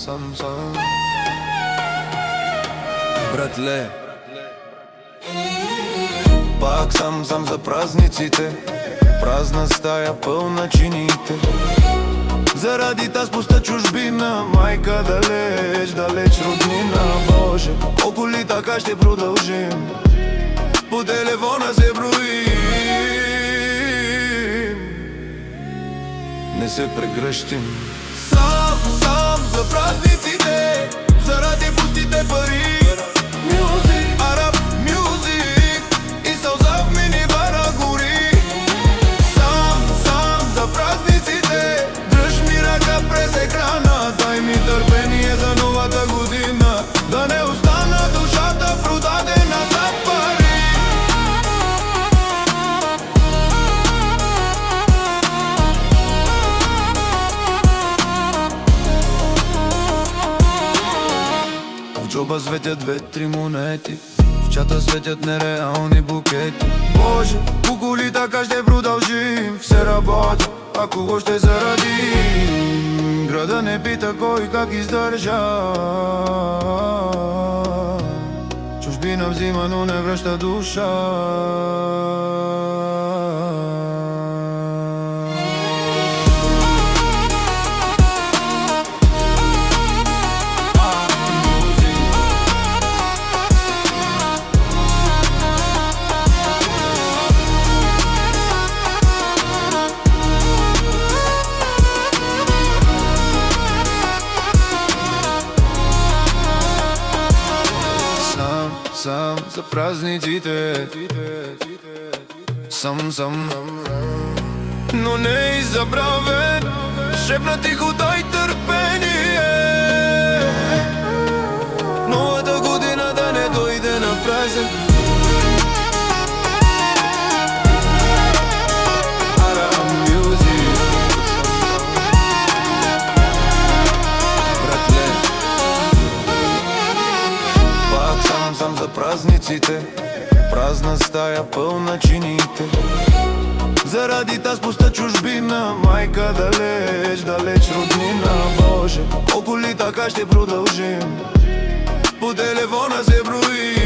сам братле. Пак сам за празниците, празна стаја пълна чините. Заради таз пуста чужбина, мајка далеч роднина. Боже, колку ли така ще продължим? По телефона се броим, не се прегръщим. Сам за празниците, заради пустите пари. Мюзик, араб мюзик и сълза в минибара гори. Сам за празниците, дръж ми ръка през екрана. Дай ми търпение за новата година, да не остана душата продадена за пари. В джоба светят 2-3 монети, в чата светят нереални букети. Боже, колко ли така ще продължим? Все работа, а кого ще зарадим? Града не пита кой как издържа. Чужбина взима, но не връща душа. Сам за празниците, сам, но не и забравен. Шепна тихо, дай търпение, новата година да не дойде на празен. Араб мюзик, братле. Пак сам за празниците, празна стая пълна чините. Заради таз пуста чужбина, майка далеч роднина. Боже, колко ли така ще продължим? По телефона се броим,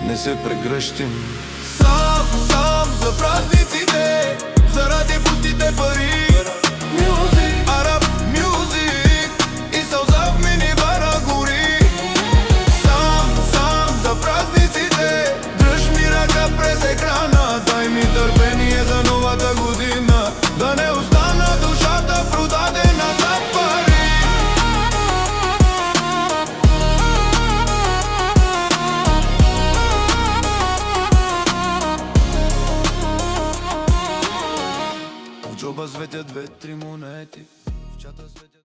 не се прегръщим. Сам за празниците, заради пустите пари. Мюзик, араб мюзик и сълза в минибара гори. Сам за празниците, дръж ми ръка през екрана. Дай ми търпение за новата година, да не остана душата продадена за пари. В джоба светят 2-3 монети, в чата светят